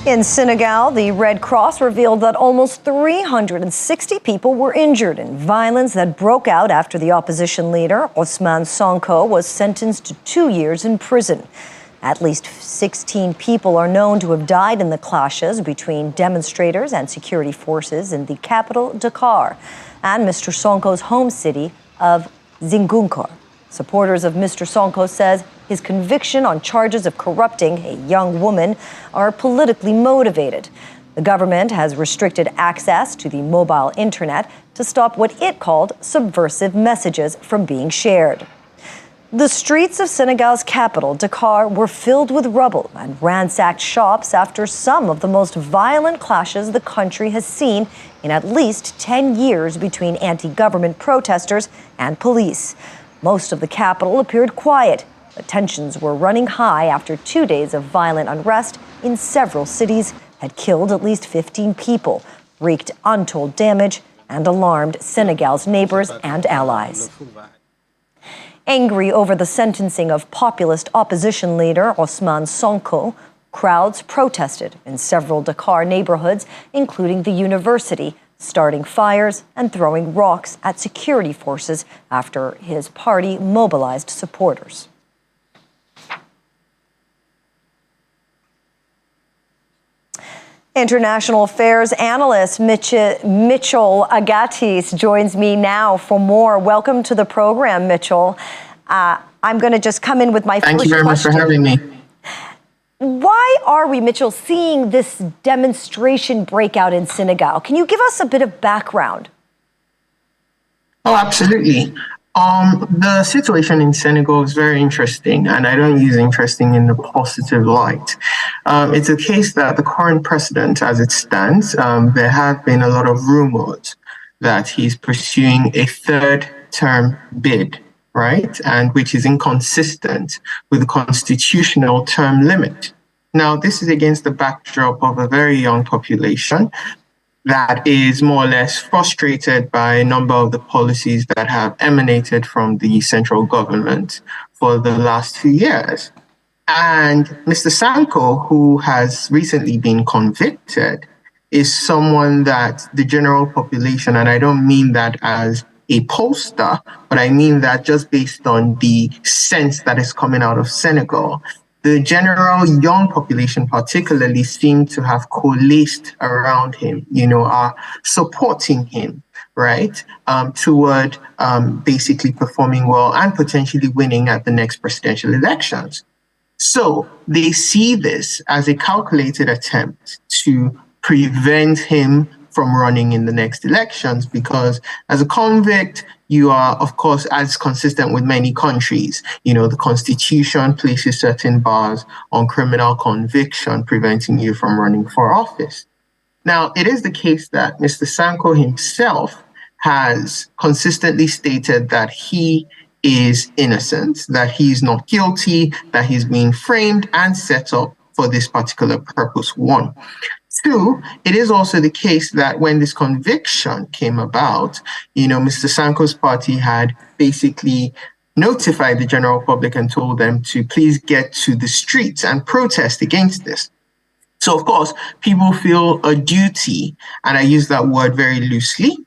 In Senegal, the Red Cross revealed that almost 360 people were injured in violence that broke out after the opposition leader, Sonko, was sentenced to 2 years in prison. At least 16 people are known to have died in the clashes between demonstrators and security forces in the capital, Dakar, and Mr. Sonko's home city of Zingunkor. Supporters of Mr. Sonko says his conviction on charges of corrupting a young woman are politically motivated. The government has restricted access to the mobile internet to stop what it called subversive messages from being shared. The streets of Senegal's capital, Dakar, were filled with rubble and ransacked shops after some of the most violent clashes the country has seen in at least 10 years between anti-government protesters and police. Most of the capital appeared quiet, but tensions were running high after 2 days of violent unrest in several cities had killed at least 15 people, wreaked untold damage, and alarmed Senegal's neighbors and allies. Angry over the sentencing of populist opposition leader Sonko, crowds protested in several Dakar neighborhoods, including the university, starting fires and throwing rocks at security forces after his party mobilized supporters. International affairs analyst Mitchell Agates joins me now for more. Welcome to the program, Mitchell. I'm going to just come in with my first question. Thank you very much for having me. Why are we, Mitchell, seeing this demonstration breakout in Senegal? Can you give us a bit of background? Oh, absolutely. The situation in Senegal is very interesting, and I don't use interesting in the positive light. It's a case that the current president, as it stands, there have been a lot of rumors that he's pursuing a third-term bid, right? And which is inconsistent with the constitutional term limit. Now, this is against the backdrop of a very young population that is more or less frustrated by a number of the policies that have emanated from the central government for the last few years. And Mr. Sonko, who has recently been convicted, is someone that the general population, and I don't mean that as a pollster, but I mean that just based on the sense that is coming out of Senegal, the general young population particularly seem to have coalesced around him, are supporting him, right, toward basically performing well and potentially winning at the next presidential elections. So they see this as a calculated attempt to prevent him from running in the next elections, because as a convict, you are, of course, as consistent with many countries. The Constitution places certain bars on criminal conviction, preventing you from running for office. Now, it is the case that Mr. Sonko himself has consistently stated that he is innocent, that he is not guilty, that he's being framed and set up for this particular purpose, one. Two, it is also the case that when this conviction came about, Mr. Sonko's party had basically notified the general public and told them to please get to the streets and protest against this. So, of course, people feel a duty, and I use that word very loosely,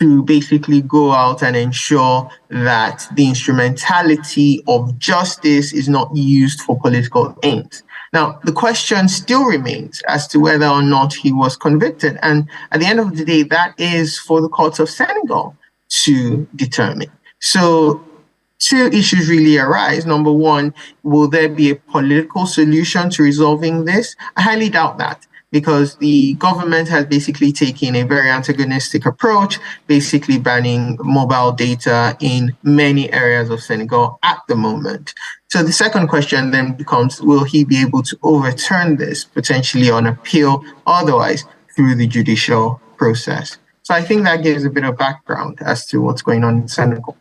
to basically go out and ensure that the instrumentality of justice is not used for political aims. Now, the question still remains as to whether or not he was convicted. And at the end of the day, that is for the courts of Senegal to determine. So two issues really arise. Number one, will there be a political solution to resolving this? I highly doubt that, because the government has basically taken a very antagonistic approach, basically banning mobile data in many areas of Senegal at the moment. So the second question then becomes, will he be able to overturn this, potentially on appeal, otherwise through the judicial process? So I think that gives a bit of background as to what's going on in Senegal.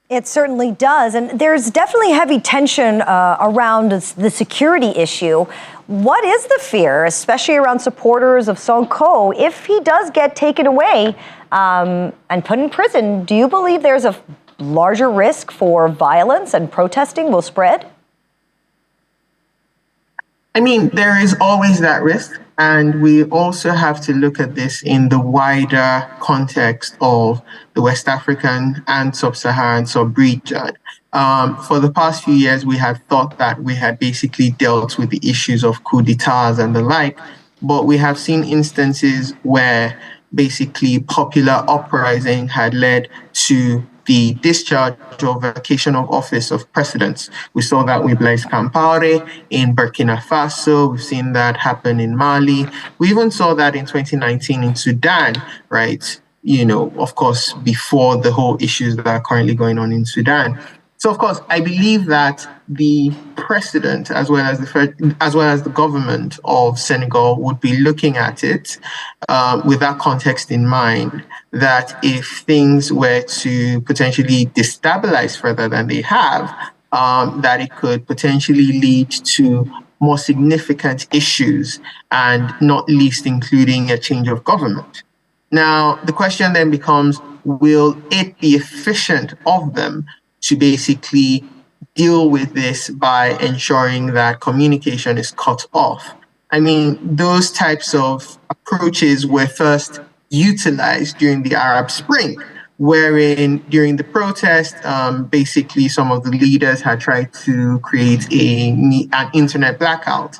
It certainly does. And there's definitely heavy tension around the security issue. What is the fear, especially around supporters of Sonko, if he does get taken away and put in prison? Do you believe there's a larger risk for violence and protesting will spread? I mean, there is always that risk. And we also have to look at this in the wider context of the West African and Sub-Saharan sub-region. For the past few years, we had thought that we had basically dealt with the issues of coup d'etats and the like, but we have seen instances where basically popular uprising had led to the discharge or vacation of office of presidents. We saw that with Blaise Compaoré in Burkina Faso. We've seen that happen in Mali. We even saw that in 2019 in Sudan, right? Of course, before the whole issues that are currently going on in Sudan. So, of course, I believe that the president, as well as the government of Senegal, would be looking at it with that context in mind. That if things were to potentially destabilize further than they have, that it could potentially lead to more significant issues, and not least including a change of government. Now, the question then becomes, will it be efficient of them to basically deal with this by ensuring that communication is cut off? I mean, those types of approaches were first utilized during the Arab Spring, wherein during the protest, basically some of the leaders had tried to create an internet blackout.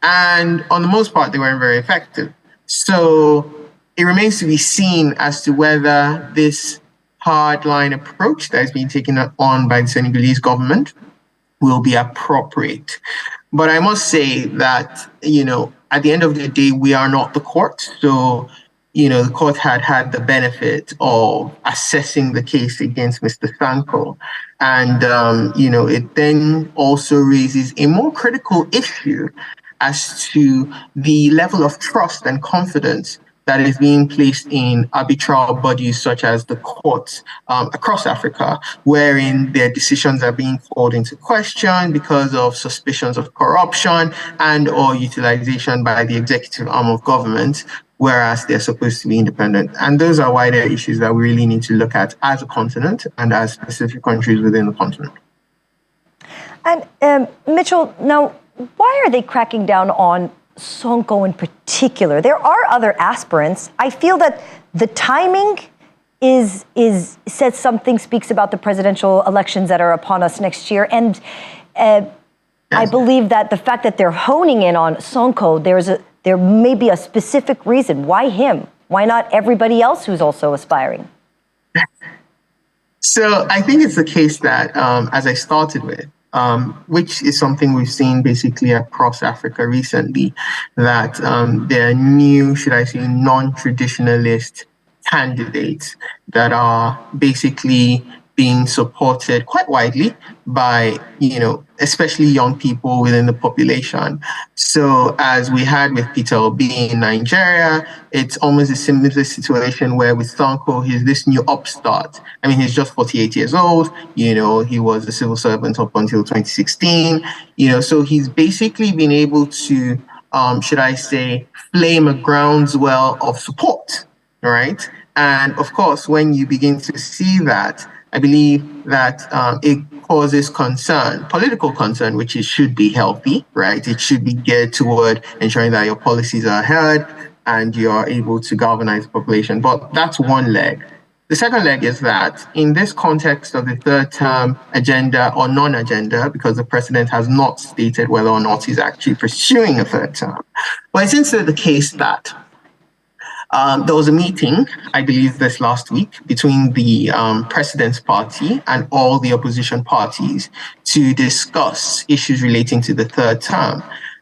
And on the most part, they weren't very effective. So it remains to be seen as to whether this hardline approach that is being taken on by the Senegalese government will be appropriate. But I must say that, at the end of the day, we are not the court. So, the court had the benefit of assessing the case against Mr. Sonko. And, it then also raises a more critical issue as to the level of trust and confidence that is being placed in arbitral bodies such as the courts across Africa, wherein their decisions are being called into question because of suspicions of corruption and or utilization by the executive arm of government, whereas they're supposed to be independent. And those are wider issues that we really need to look at as a continent and as specific countries within the continent. And Mitchell, now, why are they cracking down on Sonko in particular? There are other aspirants. I feel that the timing says something, speaks about the presidential elections that are upon us next year. And I believe that the fact that they're honing in on Sonko, there may be a specific reason. Why him? Why not everybody else who's also aspiring? So I think it's the case that, as I started with, which is something we've seen basically across Africa recently, that there are new, should I say, non-traditionalist candidates that are basically being supported quite widely by, especially young people within the population. So as we had with Peter Obi in Nigeria, it's almost a similar situation where with Sonko, he's this new upstart. I mean, he's just 48 years old. He was a civil servant up until 2016. So he's basically been able to, should I say, flame a groundswell of support, right? And of course, when you begin to see that, I believe that it causes concern, political concern, which should be healthy, right? It should be geared toward ensuring that your policies are heard and you are able to galvanize the population. But that's one leg. The second leg is that in this context of the third term agenda or non-agenda, because the president has not stated whether or not he's actually pursuing a third term, but it's instead the case that there was a meeting, I believe this last week, between the president's party and all the opposition parties to discuss issues relating to the third term.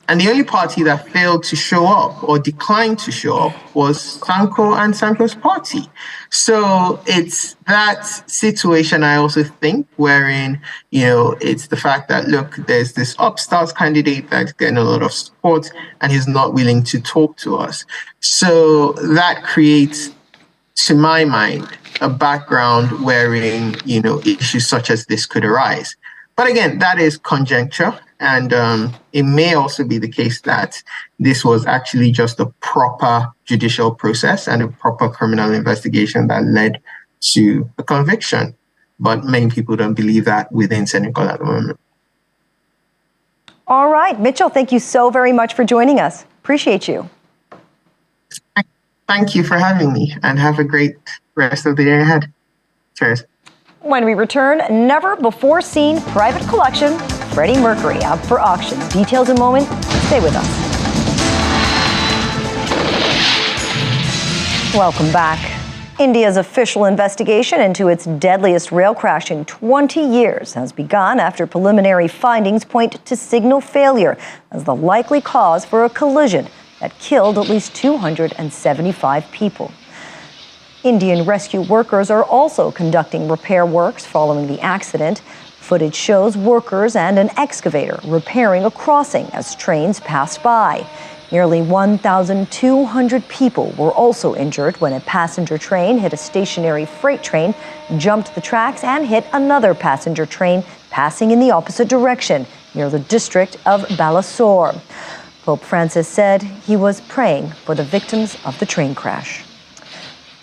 And the only party that failed to show up or declined to show up was Sonko and Sonko's party. So it's that situation, I also think, wherein, it's the fact that, look, there's this upstart candidate that's getting a lot of support and he's not willing to talk to us. So that creates, to my mind, a background wherein, issues such as this could arise. But again, that is conjecture. And it may also be the case that this was actually just a proper judicial process and a proper criminal investigation that led to a conviction. But many people don't believe that within Senegal at the moment. All right, Mitchell, thank you so very much for joining us. Appreciate you. Thank you for having me, and have a great rest of the day ahead. Cheers. When we return, never-before-seen private collection, Freddie Mercury up for auction. Details in a moment. Stay with us. Welcome back. India's official investigation into its deadliest rail crash in 20 years has begun after preliminary findings point to signal failure as the likely cause for a collision that killed at least 275 people. Indian rescue workers are also conducting repair works following the accident. Footage shows workers and an excavator repairing a crossing as trains passed by. Nearly 1,200 people were also injured when a passenger train hit a stationary freight train, jumped the tracks, and hit another passenger train passing in the opposite direction near the district of Balasore. Pope Francis said he was praying for the victims of the train crash.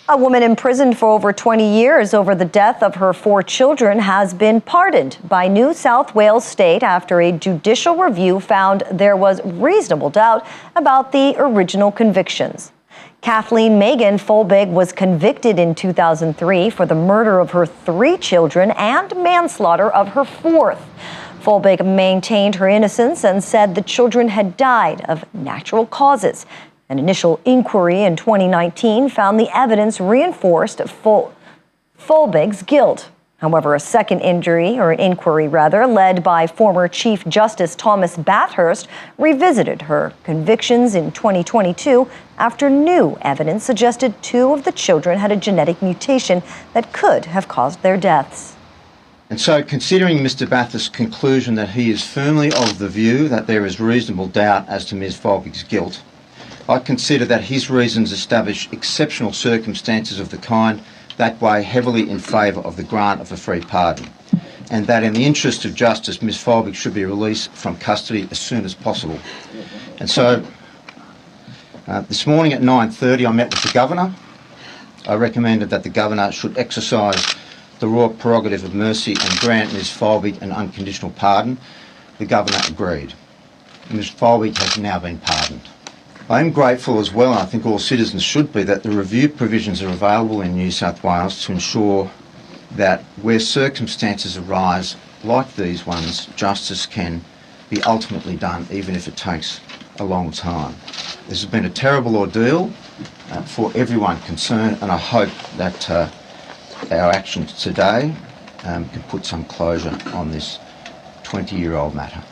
A woman imprisoned for over 20 years over the death of her 4 children has been pardoned by New South Wales State after a judicial review found there was reasonable doubt about the original convictions. Kathleen Megan Folbig was convicted in 2003 for the murder of her 3 children and manslaughter of her 4th. Folbig maintained her innocence and said the children had died of natural causes. An initial inquiry in 2019 found the evidence reinforced Folbig's guilt. However, a second inquiry led by former Chief Justice Thomas Bathurst revisited her convictions in 2022 after new evidence suggested 2 of the children had a genetic mutation that could have caused their deaths. And so, considering Mr. Bathurst's conclusion that he is firmly of the view that there is reasonable doubt as to Ms. Folbig's guilt, I consider that his reasons establish exceptional circumstances of the kind that weigh heavily in favour of the grant of a free pardon, and that in the interest of justice, Ms. Folbig should be released from custody as soon as possible. And so, this morning at 9:30 I met with the Governor. I recommended that the Governor should exercise the royal prerogative of mercy and grant Ms. Folbig an unconditional pardon. The Governor agreed. Ms. Folbig has now been pardoned. I am grateful as well, and I think all citizens should be, that the review provisions are available in New South Wales to ensure that where circumstances arise like these ones, justice can be ultimately done, even if it takes a long time. This has been a terrible ordeal for everyone concerned, and I hope that our actions today can put some closure on this 20-year-old matter.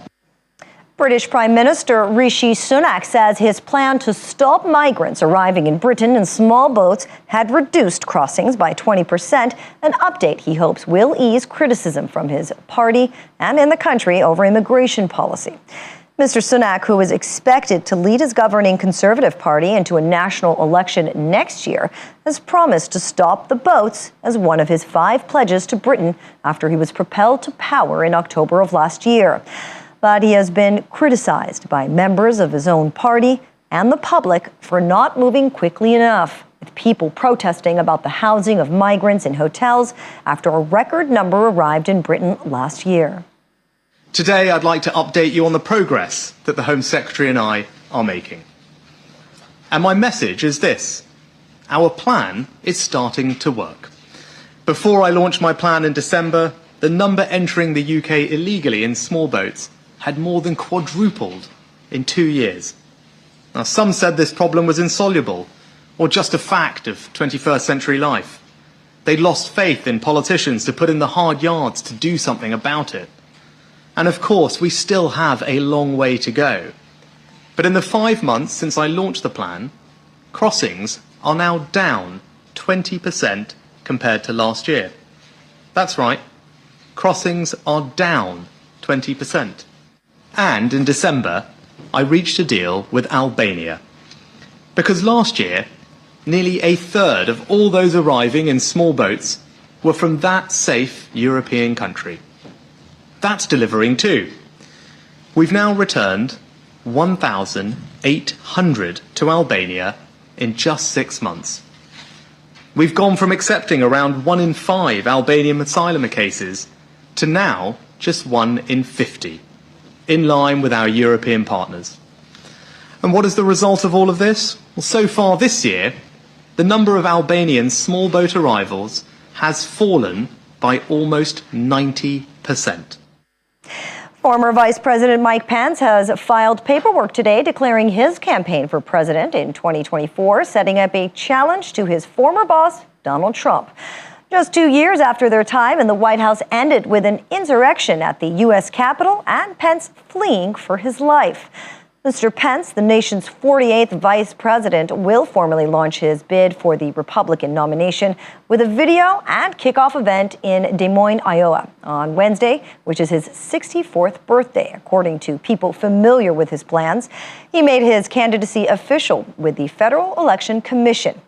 British Prime Minister Rishi Sunak says his plan to stop migrants arriving in Britain in small boats had reduced crossings by 20%, an update he hopes will ease criticism from his party and in the country over immigration policy. Mr. Sunak, who is expected to lead his governing Conservative Party into a national election next year, has promised to stop the boats as one of his 5 pledges to Britain after he was propelled to power in October of last year. But he has been criticized by members of his own party and the public for not moving quickly enough, with people protesting about the housing of migrants in hotels after a record number arrived in Britain last year. Today, I'd like to update you on the progress that the Home Secretary and I are making. And my message is this: our plan is starting to work. Before I launched my plan in December, the number entering the UK illegally in small boats had more than quadrupled in 2 years. Now, some said this problem was insoluble or just a fact of 21st century life. They lost faith in politicians to put in the hard yards to do something about it. And of course, we still have a long way to go. But in the 5 months since I launched the plan, crossings are now down 20% compared to last year. That's right, crossings are down 20%. And in December, I reached a deal with Albania. Because last year, nearly a third of all those arriving in small boats were from that safe European country. That's delivering too. We've now returned 1,800 to Albania in just 6 months. We've gone from accepting around 1 in 5 Albanian asylum cases to now just 1 in 50. in line with our European partners. And what is the result of all of this? Well, so far this year, the number of Albanian small boat arrivals has fallen by almost 90%. Former Vice President Mike Pence has filed paperwork today declaring his campaign for president in 2024, setting up a challenge to his former boss, Donald Trump. Just 2 years after their time in the White House ended with an insurrection at the U.S. Capitol and Pence fleeing for his life. Mr. Pence, the nation's 48th vice president, will formally launch his bid for the Republican nomination with a video and kickoff event in Des Moines, Iowa on Wednesday, which is his 64th birthday. According to people familiar with his plans, he made his candidacy official with the Federal Election Commission.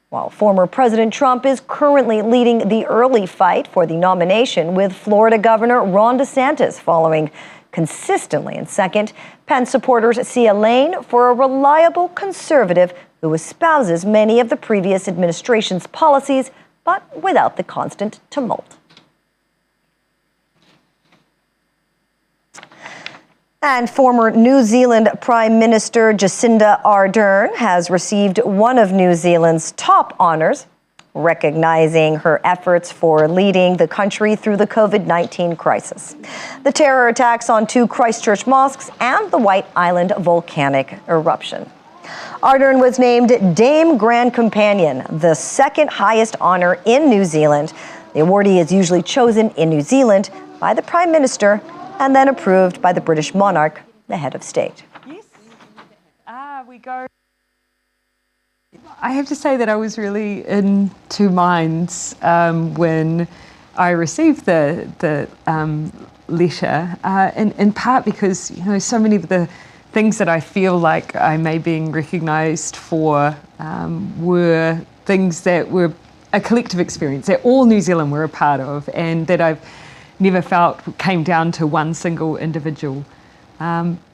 While former President Trump is currently leading the early fight for the nomination, with Florida Governor Ron DeSantis following consistently in second, Pence supporters see a lane for a reliable conservative who espouses many of the previous administration's policies, but without the constant tumult. And former New Zealand Prime Minister Jacinda Ardern has received one of New Zealand's top honors, recognizing her efforts for leading the country through the COVID-19 crisis. The terror attacks on 2 Christchurch mosques and the White Island volcanic eruption. Ardern was named Dame Grand Companion, the second highest honor in New Zealand. The awardee is usually chosen in New Zealand by the Prime Minister and then approved by the British monarch, the head of state. Yes. We go. I have to say that I was really in two minds when I received the letter, in part because, so many of the things that I feel like I may being recognised for were things that were a collective experience that all New Zealand were a part of, and that I've never felt came down to one single individual.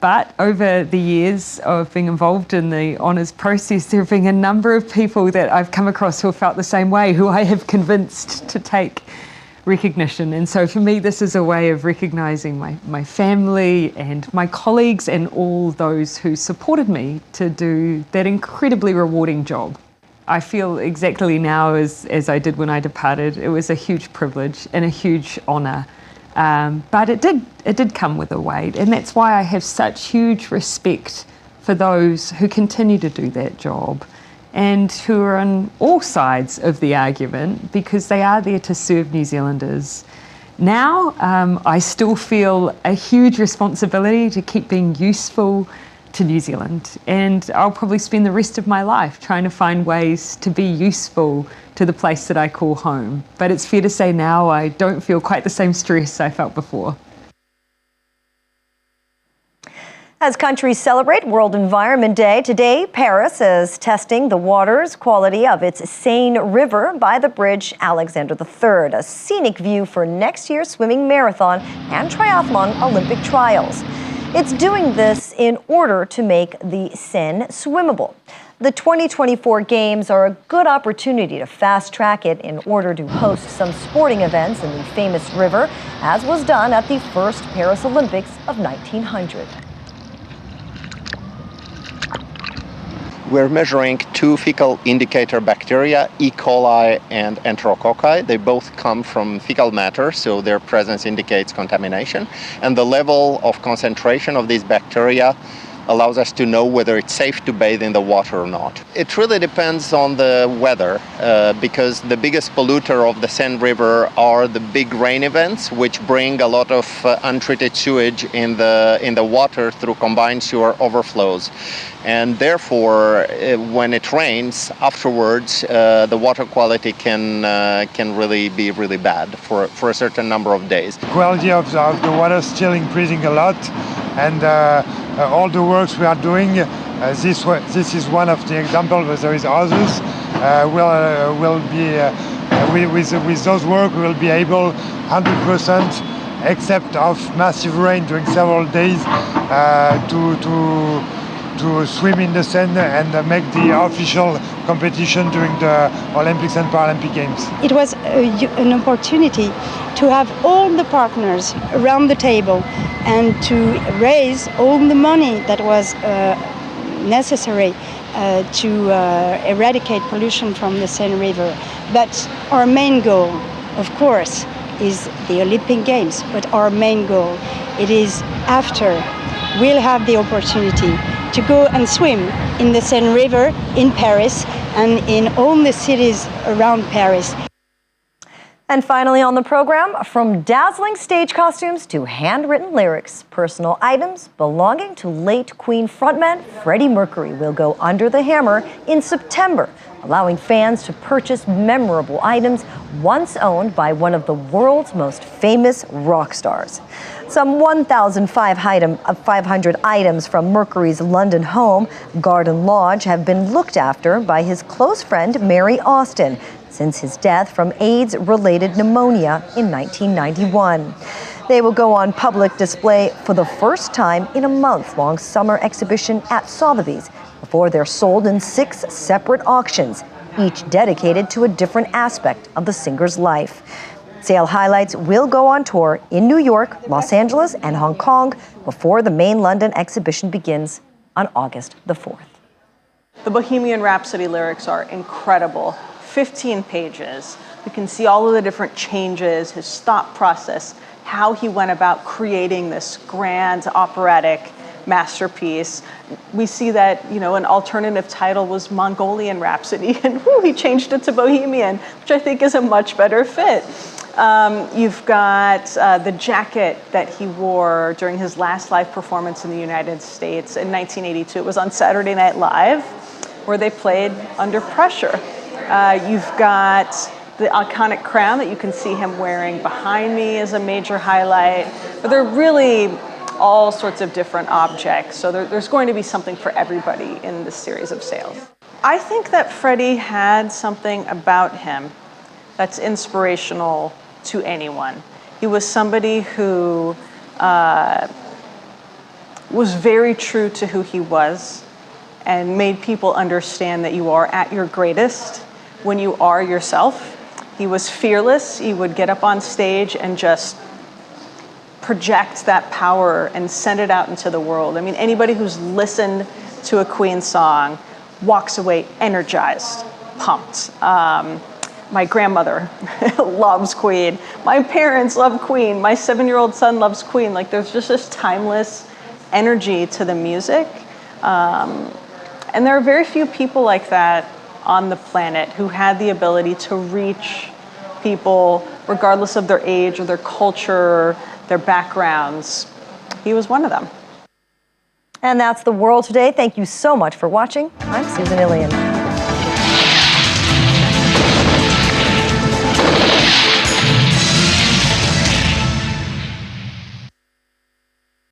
But over the years of being involved in the honours process, there have been a number of people that I've come across who have felt the same way, who I have convinced to take recognition. And so for me, this is a way of recognising my family and my colleagues and all those who supported me to do that incredibly rewarding job. I feel exactly now as I did when I departed. It was a huge privilege and a huge honour. But it did come with a weight, and that's why I have such huge respect for those who continue to do that job and who are on all sides of the argument, because they are there to serve New Zealanders. Now, I still feel a huge responsibility to keep being useful to New Zealand, and I'll probably spend the rest of my life trying to find ways to be useful to the place that I call home. But it's fair to say now I don't feel quite the same stress I felt before. As countries celebrate World Environment Day, today Paris is testing the water's quality of its Seine River by the bridge Alexander III, a scenic view for next year's swimming marathon and triathlon Olympic trials. It's doing this in order to make the Seine swimmable. The 2024 Games are a good opportunity to fast-track it in order to host some sporting events in the famous river, as was done at the first Paris Olympics of 1900. We're measuring 2 fecal indicator bacteria, E. coli and enterococci. They both come from fecal matter, so their presence indicates contamination. And the level of concentration of these bacteria allows us to know whether it's safe to bathe in the water or not. It really depends on the weather, because the biggest polluter of the Seine River are the big rain events, which bring a lot of untreated sewage in the water through combined sewer overflows. And therefore, when it rains, afterwards, the water quality can really be really bad for a certain number of days. Quality of the water still increasing a lot, and all the works we are doing, this is one of the examples, but there is others. Will be with those work we will be able 100%, except of massive rain during several days, to swim in the Seine and make the official competition during the Olympics and Paralympic Games. It was an opportunity to have all the partners around the table and to raise all the money that was necessary to eradicate pollution from the Seine River. But our main goal, of course, is the Olympic Games. But our main goal, it is after we'll have the opportunity to go and swim in the Seine River in Paris and in all the cities around Paris. And finally on the program, from dazzling stage costumes to handwritten lyrics, personal items belonging to late Queen frontman Freddie Mercury will go under the hammer in September, allowing fans to purchase memorable items once owned by one of the world's most famous rock stars. Some 1,500 items from Mercury's London home, Garden Lodge, have been looked after by his close friend Mary Austin since his death from AIDS-related pneumonia in 1991. They will go on public display for the first time in a month-long summer exhibition at Sotheby's before they're sold in 6 separate auctions, each dedicated to a different aspect of the singer's life. Sale highlights will go on tour in New York, Los Angeles, and Hong Kong before the main London exhibition begins on August the 4th. The Bohemian Rhapsody lyrics are incredible. 15 pages. You can see all of the different changes, his thought process, how he went about creating this grand operatic masterpiece. We see that, an alternative title was Mongolian Rhapsody, and he changed it to Bohemian, which I think is a much better fit. You've got the jacket that he wore during his last live performance in the United States in 1982. It was on Saturday Night Live, where they played Under Pressure. You've got the iconic crown that you can see him wearing behind me is a major highlight. But they're really all sorts of different objects. So there's going to be something for everybody in this series of sales. I think that Freddie had something about him that's inspirational to anyone. He was somebody who was very true to who he was and made people understand that you are at your greatest when you are yourself. He was fearless. He would get up on stage and just project that power and send it out into the world. I mean, anybody who's listened to a Queen song walks away energized, pumped. My grandmother loves Queen. My parents love Queen. My 7-year-old son loves Queen. Like, there's just this timeless energy to the music. And there are very few people like that on the planet who had the ability to reach people regardless of their age or their culture, their backgrounds. He was one of them. And that's The World Today. Thank you so much for watching. I'm Susan Ilian.